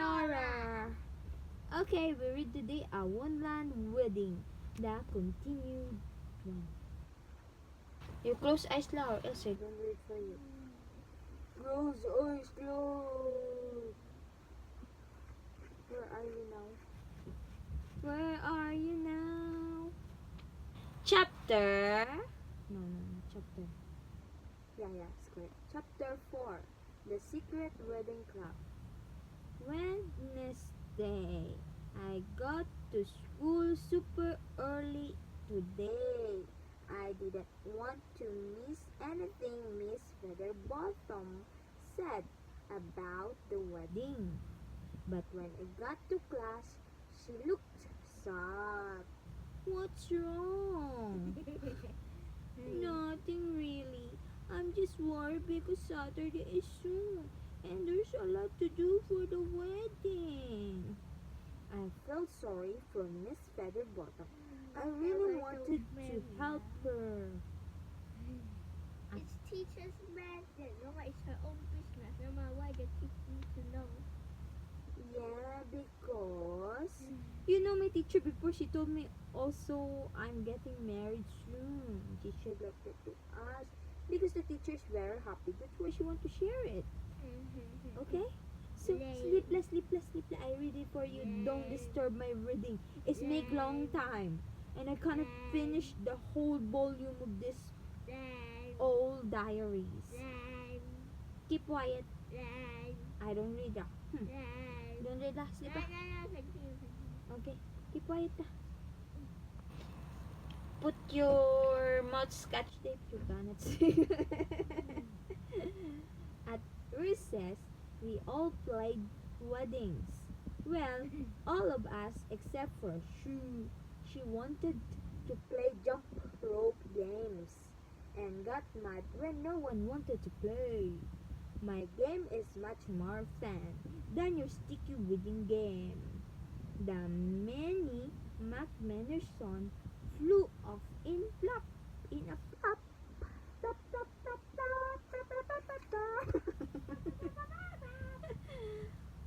Laura. Okay, we read today a Wonderland Wedding, the continued one. You close eyes, Laura, else I don't read for you. Close eyes, close. Where are you now? Where are you now? Chapter. No, chapter. Yeah, it's correct. Chapter 4. The Secret Wedding Club. Wednesday. I got to school super early today. I didn't want to miss anything Miss Featherbottom said about the wedding. But when I got to class, she looked sad. What's wrong? Nothing really. I'm just worried because Saturday is soon and there's a lot to do for the wedding. I felt sorry for Miss Featherbottom. I really wanted to help her. It's teacher's birthday. No, it's her own business. No matter why the teacher needs to know. Yeah, because you know my teacher before she told me also I'm getting married soon. She said like that to us because the teacher is very happy. That's why she want to share it. Okay? So sleepless. I read it for you. Don't disturb my reading. It's make long time. And I cannot finish the whole volume of this old diaries. Keep quiet. I don't read that. Don't read that. Sleep ah. Okay. Keep quiet ah. Put your mouth scotch tape. You cannot see. At recess, we all played weddings. Well, all of us except for Shu. She wanted to play jump rope games and got mad when no one wanted to play. My game is much more fun than your sticky wedding game. The many McManderson flew off in flop, in a flop. Flop, flop, flop, flop, flop, flop, flop, flop, flop.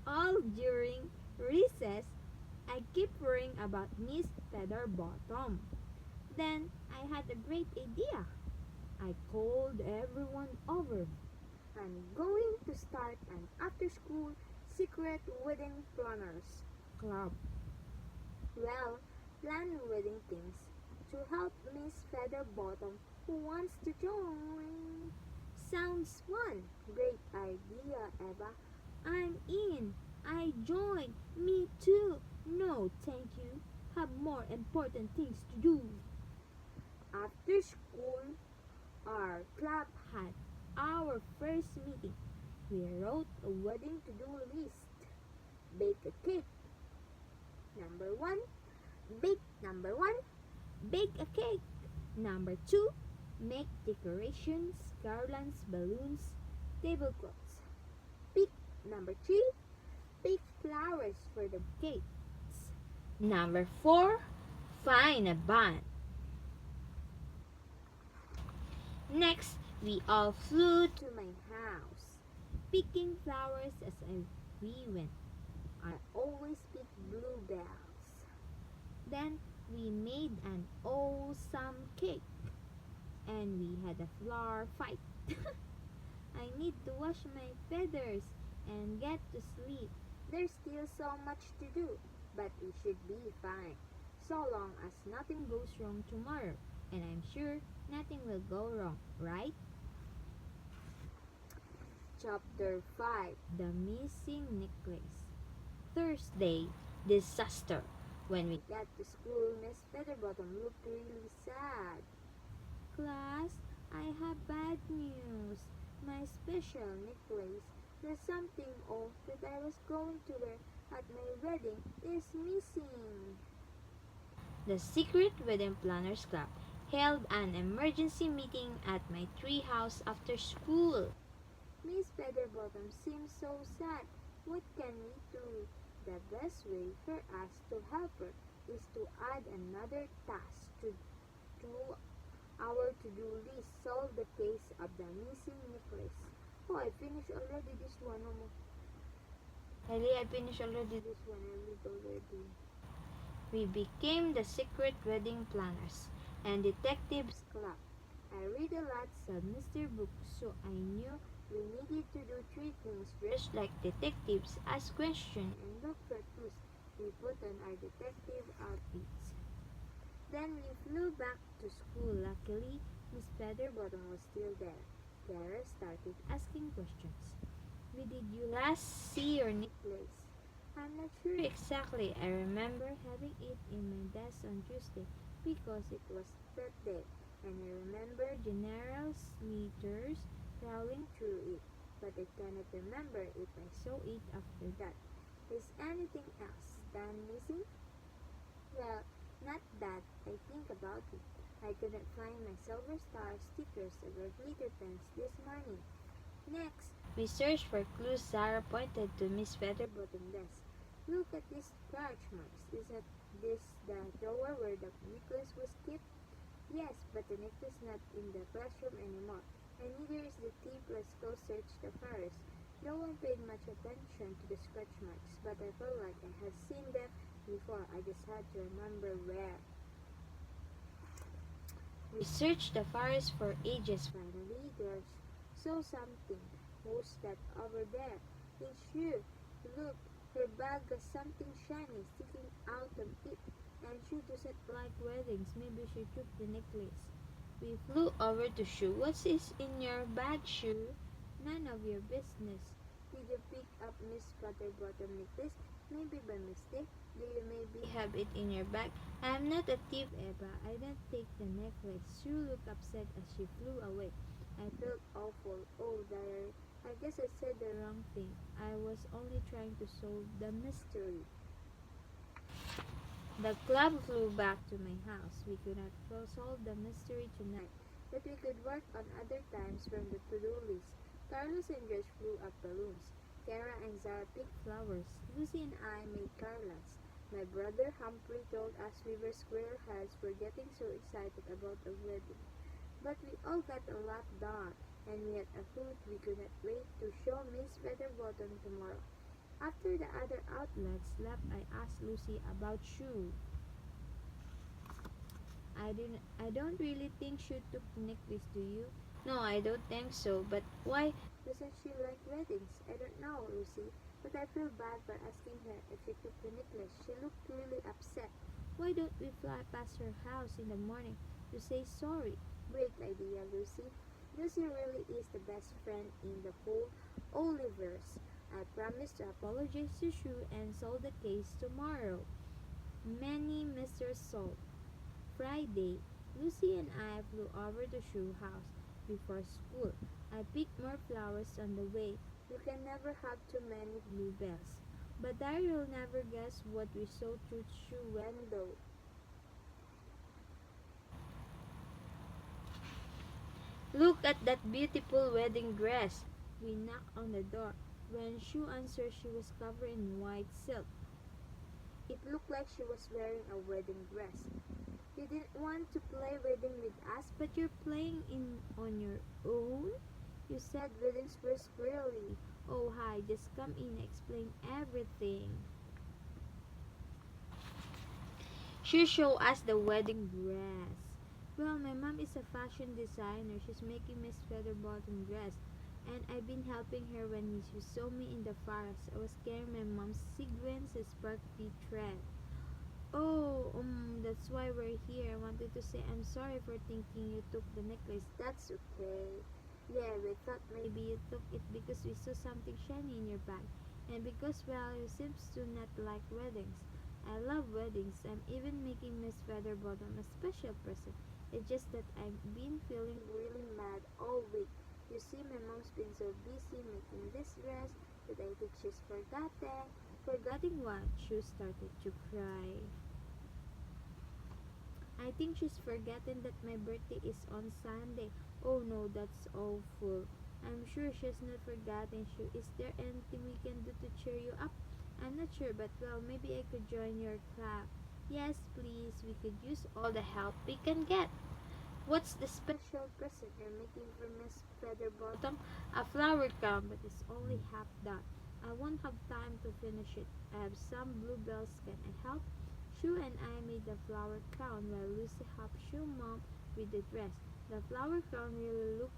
All during recess, I kept worrying about Miss Featherbottom. Then I had a great idea. I called everyone over. I'm going to start an after-school secret wedding planners club. Well, plan wedding things to help Miss Featherbottom who wants to join. Sounds fun. Great idea, Eva. I'm in. I join. Me too. No, thank you. Have more important things to do. After school, our club had our first meeting. We wrote a wedding to-do list. Bake a cake. Number 1, bake. Number 1, bake a cake. Number 2, make decorations, garlands, balloons, tablecloths. Pick. Number 3, pick flowers for the cakes. Number 4, find a band. Next, we all flew to my house, picking flowers we went. I always pick bluebells. Then we made an awesome cake, and we had a flower fight. I need to wash my feathers and get to sleep. There's still so much to do, but we should be fine, so long as nothing goes wrong tomorrow, and I'm sure nothing will go wrong, right? Chapter 5. The Missing Necklace. Thursday, disaster. When we got to school, Miss Featherbottom looked really sad. Class, I have bad news. My special necklace, the something off that I was going to wear at my wedding, is missing. The Secret Wedding Planners Club held an emergency meeting at my tree house after school. Miss Featherbottom seems so sad. What can we do? The best way for us to help her is to add another task to our to-do list. Solve the case of the missing necklace. Oh, I finished already this one. Kylie, I finished already this one. I read already. We became the secret wedding planners and detectives club. I read a lot of mystery books, so I knew we needed to do three things: dress like detectives, ask questions, and look for clues. We put on our detective outfits. Then we flew back to school. Luckily, Miss Featherbottom was still there. Clara started asking questions. When did you last see your necklace? I'm not sure exactly. I remember having it in my desk on Tuesday because it was that day. And I remember General Smithers prowling through it. But I cannot remember if I saw it after that. Is anything else done missing? Well, not that I think about it. I couldn't find my silver star stickers or glitter pens this morning. Next, we searched for clues. Sarah pointed to Miss Featherbottom's desk. Look at these scratch marks. Isn't this the drawer where the necklace was kept? Yes, but the necklace is not in the classroom anymore. And neither is the thief. Let's go search the forest. No one paid much attention to the scratch marks, but I felt like I had seen them before. I just had to remember where. We searched the forest for ages. Finally, George saw something. Who's that over there? It's you. Look, her bag has something shiny sticking out of it. And she doesn't like weddings. Maybe she took the necklace. We flew over to Sue. What's in your bag, Sue? None of your business. Did you pick up Miss Butterbottom necklace? Maybe by mistake. Do you maybe have it in your bag? I'm not a thief, Eva. I didn't take the necklace. Sue looked upset as she flew away. I felt awful. Oh, dear. I guess I said the wrong thing. I was only trying to solve the mystery. The club flew back to my house. We could not solve the mystery tonight, but we could work on other times from the to-do list. Carlos and Josh flew up balloons. Kara and Zara picked flowers. Lucy and I made garlands. My brother Humphrey told us we were squirrelheads for getting so excited about a wedding. But we all got a lot done, and we had a hoot we could not wait to show Miss Featherbottom tomorrow. After the other outlets left, I asked Lucy about Sue. I don't really think she took the necklace, do you? No, I don't think so. But why doesn't she like weddings? I don't know, Lucy. But I feel bad for asking her if she took the necklace. She looked really upset. Why don't we fly past her house in the morning to say sorry? Great idea, Lucy. Lucy really is the best friend in the whole Oliver's. I promise to apologize to Sue and solve the case tomorrow. Many Mr. Salt. Friday, Lucy and I flew over to Shu's house before school. I picked more flowers on the way. You can never have too many bluebells. But I will never guess what we saw through Shu's window. Look at that beautiful wedding dress. We knocked on the door. When Shu answered, she was covered in white silk. It looked like she was wearing a wedding dress. You didn't want to play wedding with us, but you're playing in on your own? You said weddings were squirrely. Oh, hi, just come in and explain everything. She showed us the wedding dress. Well, my mom is a fashion designer. She's making Miss Featherbottom dress. And I've been helping her when she saw me in the forest. I was carrying my mom's sequins sparkly thread. Oh, that's why we're here. I wanted to say I'm sorry for thinking you took the necklace. That's okay. Yeah, we thought maybe you took it because we saw something shiny in your bag. And because, well, you seem to not like weddings. I love weddings. I'm even making Miss Featherbottom a special present. It's just that I've been feeling really mad all week. You see, my mom's been so busy making this dress that I think she's forgotten. Forgetting what? She started to cry. I think she's forgotten that my birthday is on Sunday. Oh no, that's awful. I'm sure she's not forgotten. Is there anything we can do to cheer you up? I'm not sure, but well, maybe I could join your club. Yes, please. We could use all the help we can get. What's the special present you're making for Miss Featherbottom? A flower crown, but it's only half done. I won't have time to finish it. I have some bluebells. Can I help? Sue and I made the flower crown while Lucy helped Sue mom with the dress. The flower crown really looked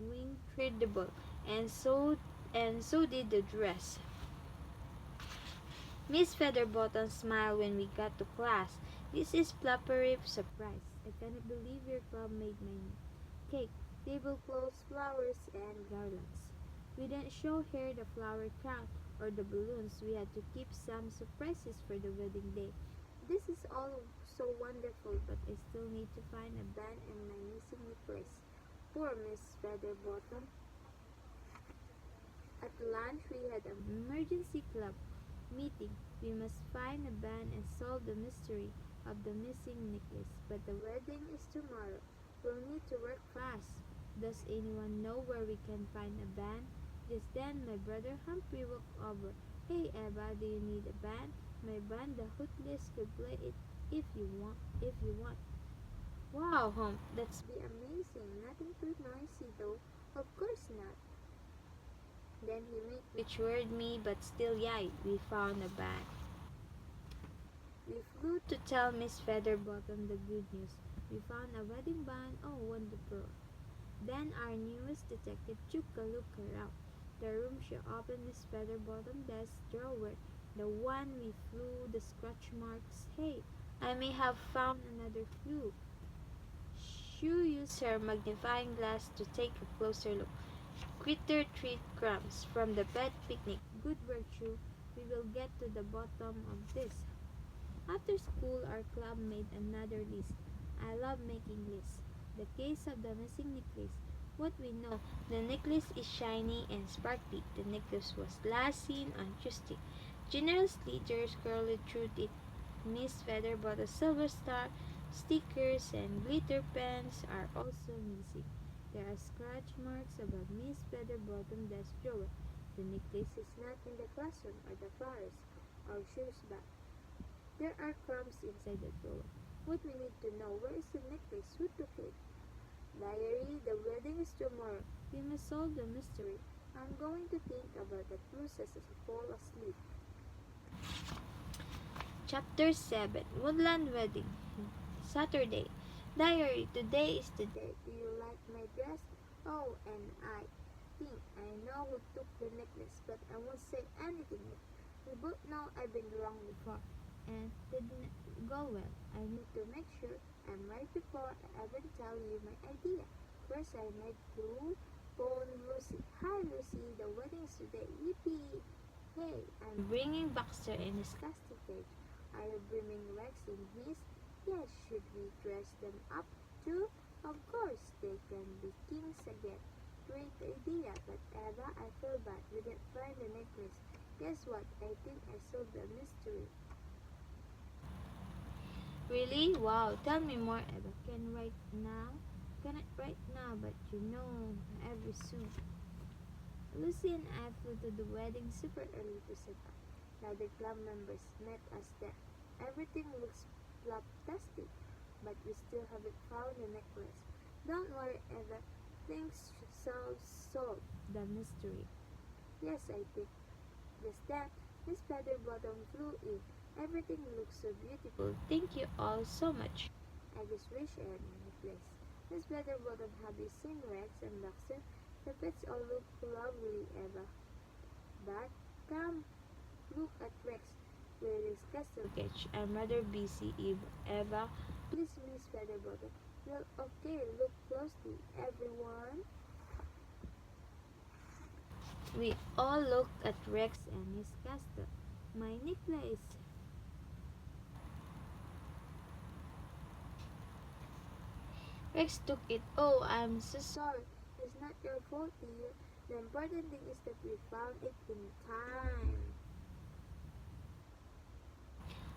incredible, and so did the dress. Miss Featherbottom smiled when we got to class. This is Flapperip's surprise. I cannot believe your club made my cake, tablecloths, flowers, and garlands. We didn't show her the flower crown or the balloons. We had to keep some surprises for the wedding day. This is all so wonderful, but I still need to find a band and my missing necklace. Poor Miss Featherbottom. At lunch, we had an emergency club meeting. We must find a band and solve the mystery of the missing necklace. But the wedding is tomorrow. We'll need to work fast. Does anyone know where we can find a band? Just then, my brother Humphrey walked over. Hey, Eva, do you need a band? My band, the Hootlists, could play it if you want. If you want. Wow, Hump, that's be amazing. Nothing too noisy, though. Of course not. Then he winked, which worried me, but still, yay, we found a band. We flew to tell Miss Featherbottom the good news. We found a wedding band. Oh, wonderful. Then our newest detective took a look around the room. She opened Miss Featherbottom's desk drawer, the one we flew the scratch marks. Hey, I may have found another clue. She used her magnifying glass to take a closer look. Critter treat crumbs from the pet picnic. Good work, Sue. We will get to the bottom of this. After school, our club made another list. I love making lists. The case of the missing necklace. What we know, the necklace is shiny and sparkly. The necklace was last seen on Tuesday. General Slater's curly through it. Miss Feather bought a silver star. Stickers and glitter pens are also missing. There are scratch marks above Miss Featherbottom's desk drawer. The necklace is not in the classroom or the flowers or shoes bag. There are crumbs inside the drawer. What we need to know, where is the necklace? Who took it? Diary, the wedding is tomorrow. We must solve the mystery. I'm going to think about the clues as I fall asleep. Chapter 7 Woodland Wedding Saturday. Diary, today is the day. Do you like my dress? Oh, and I think I know who took the necklace, but I won't say anything yet. We both know I've been wrong before, and didn't go well. I need to make sure I'm right before I even tell you my idea. First, I need to phone Lucy. Hi, Lucy. The wedding's today. Yippee! Hey, I'm bringing Baxter in his casting cage. Are you bringing Rex in his? Yes, should we dress them up too? Of course, they can be kings again. Great idea, but Eva, I feel bad. We didn't find the necklace. Guess what? I think I solved the mystery. Really? Wow, tell me more, Eva. Cannot right now, but you know, every soon. Lucy and I flew to the wedding super early to set up. The other club members met us there. Everything looks flaptastic, but we still haven't found the necklace. Don't worry, Eva. Things shall solve the mystery. Yes, I think. Just then, Miss Featherbottom flew in. Everything looks so beautiful. Thank you all so much. I just wish I had my necklace. Miss Featherbottom, have you seen Rex and Baxter? The pets all look lovely, Eva. But come, look at Rex with his castle cage. I'm rather busy, Eva. Please, Miss Featherbottom. Well, okay, look closely, everyone. We all looked at Rex and his castle. My necklace. Rex took it. Oh, I'm so sorry. It's not your fault, dear. The important thing is that we found it in time.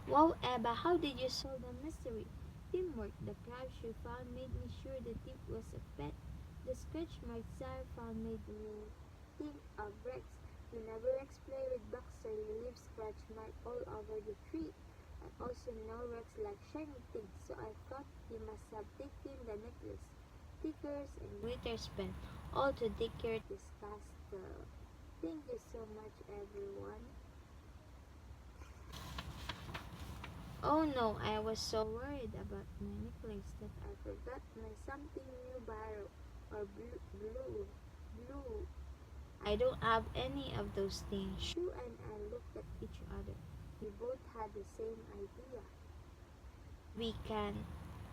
Wow, Eva, how did you solve the mystery? Teamwork. The crab she found made me sure the thief was a pet. The scratch marks Sarah found made me think of Rex. Whenever Rex plays with Baxter, he leaves scratch marks all over the tree. I also know Rex likes shiny things, so I thought he must have taken the necklace, stickers, and glitter pen, all to decorate his castle. Thank you so much, everyone. Oh no, I was so worried about my necklace that I forgot my something new borrow or blue. I don't have any of those things. Shu and I looked at each other. We both had the same idea. We can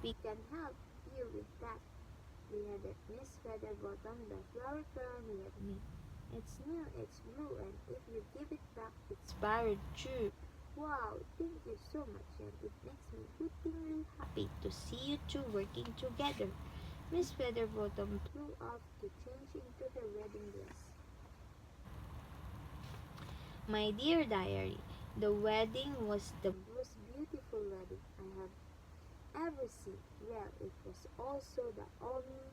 help you with that. We had at Miss Featherbottom, the flower crown we had made. It's new, it's blue, and if you give it back, it's borrowed too. Wow, thank you so much, and it makes me wootingly happy to see you two working together. Miss Featherbottom flew off to change into her wedding dress. My dear diary, the wedding was the most beautiful wedding I have ever seen. Well, it was also the only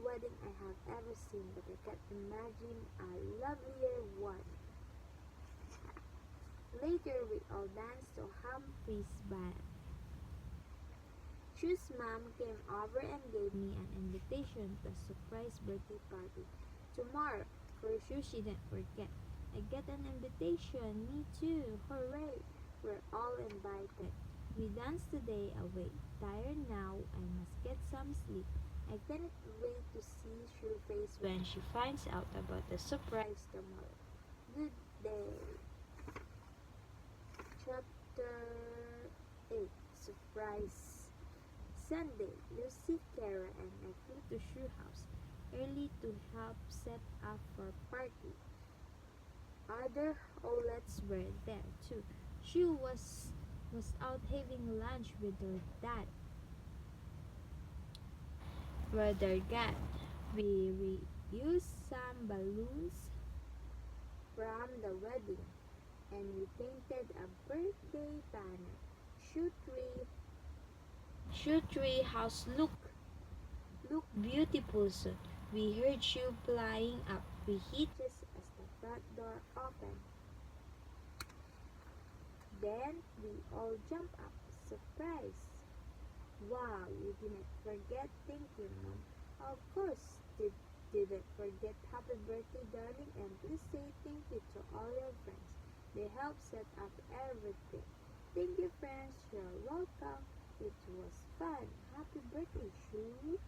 wedding I have ever seen, but I can't imagine a lovelier one. Later, we all danced to Humphrey's band. Shu's mom came over and gave me an invitation to a surprise birthday party tomorrow. For sure she didn't forget. I get an invitation, me too, hooray! We're all invited. We danced the day away. Tired now, I must get some sleep. I cannot wait to see Shu's face when she finds out about the surprise tomorrow. Good day. Chapter 8 Surprise Sunday, Lucy, Kara, and I flew to Shu house early to help set up for party. Other Olets were there too. Shu was out having lunch with her dad. Brother Gad. We reused some balloons from the wedding and we painted a birthday banner. Shoe tree house look beautiful soon. We heard Shoe flying up. We hit just as the front door opened. Then we all jumped up. Surprise! Wow, you didn't forget. Thank you, Mom. Of course, didn't forget. Happy birthday, darling, and please say thank you to all your friends. They helped set up everything. Thank you, friends. You're welcome. It was fun. Happy birthday, Shu.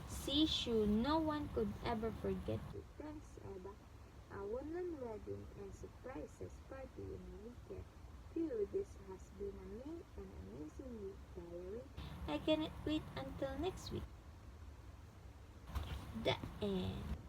See, Shu, no one could ever forget you. Thanks, Eva. A wonderful wedding and surprises party in a weekend. Phew, this has been an amazing week, diary. I cannot wait until next week. The end.